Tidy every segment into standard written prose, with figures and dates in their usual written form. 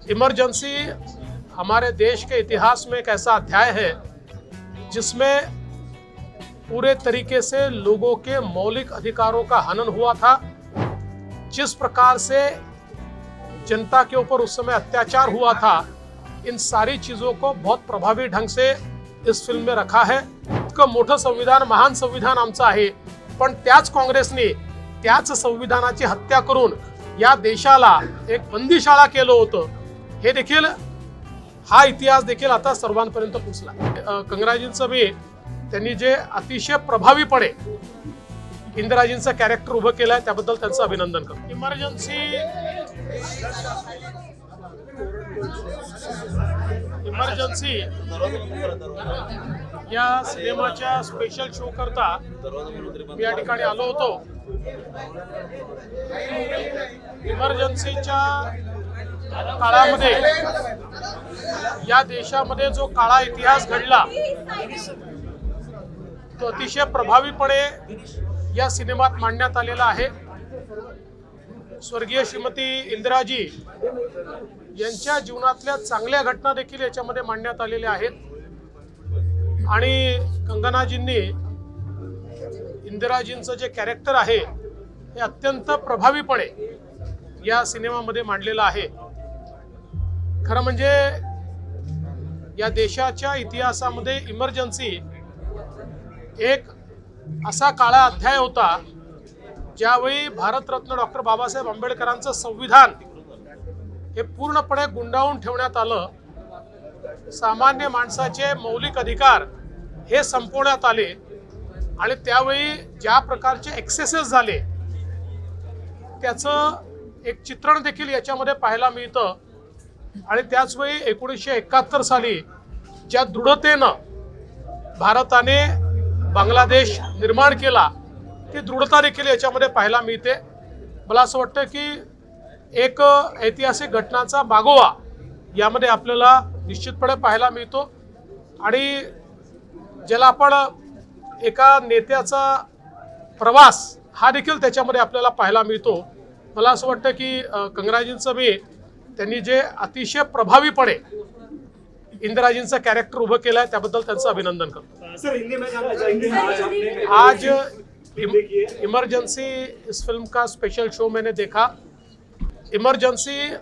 Emergency हमारे देश के इतिहास में एक ऐसा अध्याय है जिसमें पूरे तरीके से लोगों के मौलिक अधिकारों का हनन हुआ था। जिस प्रकार से जनता के ऊपर उस समय अत्याचार हुआ था, इन सारी चीजों को बहुत प्रभावी ढंग से इस फिल्म में रखा है। इतकं मोठं संविधान, महान संविधान आमचं आहे, पण त्याच काँग्रेसने त्याच संविधानाची हत्या करून या देशाला एक बंदीशाळा केलं होतं। हे देखील हा इतिहास देखील आता सर्वांपर्यंत पोहोचला। कंगराजींचं मी त्यांनी जे अतिशय प्रभावीपणे इंदिराजींचं कॅरेक्टर उभं केलंय त्याबद्दल त्यांचं अभिनंदन करतो। इमर्जन्सी या सिनेमाच्या स्पेशल शो करता मी या ठिकाणी आलो होतो। इमर्जन्सीच्या काळामध्ये या देशामध्ये जो काळा इतिहास घडला तो अतिशय प्रभावीपणे या सिनेमात मांडण्यात आलेला आहे। स्वर्गीय श्रीमती इंदिराजी यांच्या जीवनातल्या चांगल्या घटना देखील याच्यामध्ये मांडण्यात आलेल्या आहेत आणि कंगनाजींनी इंदिराजींचं जे कॅरेक्टर आहे हे अत्यंत प्रभावीपणे या सिनेमामध्ये मांडलेलं आहे। खरं म्हणजे या देशाच्या इतिहासामध्ये इमर्जन्सी एक असा काळा अध्याय होता ज्यावेळी भारतरत्न डॉक्टर बाबासाहेब आंबेडकरांचं संविधान हे पूर्णपणे गुंडाळून ठेवण्यात आलं। सामान्य माणसाचे मौलिक अधिकार हे संपवण्यात आले आणि त्यावेळी ज्या प्रकारचे एक्सेसेस झाले त्याचं एक चित्रण देखील याच्यामध्ये पाहायला मिळतं। आणि त्याच वेळी 1971 साली ज्या दृढतेनं भारताने बांगलादेश निर्माण केला ती दृढता देखील याच्यामध्ये पाहायला मिळते। मला असं वाटतं की एक ऐतिहासिक घटनांचा मागोवा यामध्ये आपल्याला निश्चितपणे पाहायला मिळतो आणि ज्याला आपण एका नेत्याचा प्रवास हा देखील त्याच्यामध्ये आपल्याला पाहायला मिळतो। मला असं वाटतं की कंगराजींचं मी त्यांनी जे अतिशय प्रभावीपणे इंदिराजींचं कॅरेक्टर उभं केलंय त्याबद्दल त्यांचं अभिनंदन करतो। आज इमरजेंसी इस फिल्म का स्पेशल शो मैंने देखा। इमरजेंसी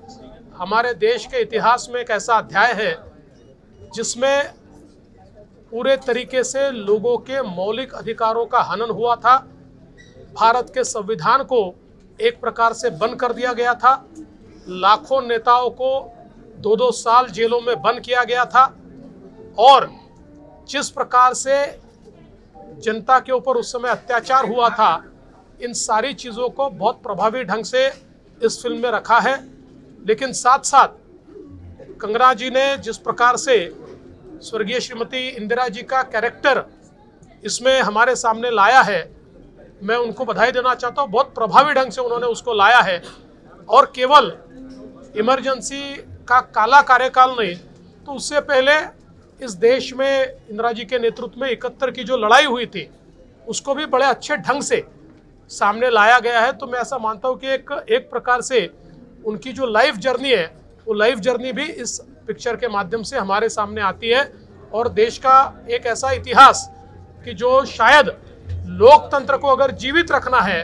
हमारे देश के इतिहास में एक ऐसा अध्याय है जिसमें पूरे तरीके से लोगों के मौलिक अधिकारों का हनन हुआ था। भारत के संविधान को एक प्रकार से बंद कर दिया गया था। लाखों नेताओं को 2-2 साल जेलों में बंद किया गया था और जिस प्रकार से जनता के ऊपर उस समय अत्याचार हुआ था, इन सारी चीज़ों को बहुत प्रभावी ढंग से इस फिल्म में रखा है। लेकिन साथ साथ कंगना जी ने जिस प्रकार से स्वर्गीय श्रीमती इंदिरा जी का कैरेक्टर इसमें हमारे सामने लाया है, मैं उनको बधाई देना चाहता हूँ। बहुत प्रभावी ढंग से उन्होंने उसको लाया है और केवल इमरजेंसी का काला कार्यकाल नहीं तो उससे पहले इस देश में इंदिरा जी के नेतृत्व में 71 की जो लड़ाई हुई थी उसको भी बड़े अच्छे ढंग से सामने लाया गया है। तो मैं ऐसा मानता हूँ कि एक प्रकार से उनकी जो लाइफ जर्नी है वो लाइफ जर्नी भी इस पिक्चर के माध्यम से हमारे सामने आती है और देश का एक ऐसा इतिहास कि जो शायद लोकतंत्र को अगर जीवित रखना है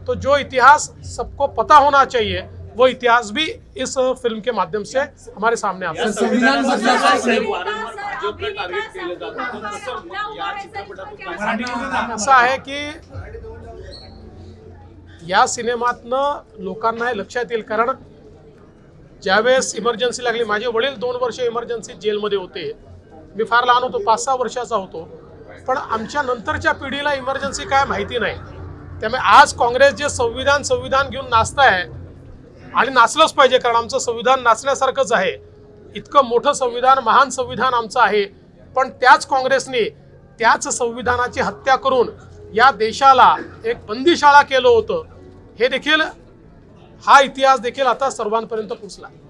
तो जो इतिहास सबको पता होना चाहिए वो इतिहास भी इस फिल्म के माध्यम से हमारे सामने आता है। असं आहे की या सिनेमातनं लोकांना हे लक्षात येईल, कारण ज्यावेळेस इमर्जन्सी लागली, माझे वडील 2 वर्ष इमर्जन्सी जेलमध्ये होते। मी फार लहान होतो, 5-6 वर्षाचा होतो, पण आमच्या नंतरच्या पिढीला इमर्जन्सी काय माहिती नाही। त्यामुळे आज काँग्रेस जे संविधान घेऊन नाचताय आणि नाचलंच पाहिजे, कारण आमचं संविधान नाचण्यासारखंच आहे। इतकं मोठं संविधान, महान संविधान आमचं आहे, पण त्याच काँग्रेसने त्याच संविधानाची हत्या करून या देशाला एक बंदीशाळा केलं होतं। हे देखील हा इतिहास देखील आता सर्वांपर्यंत पोहोचला।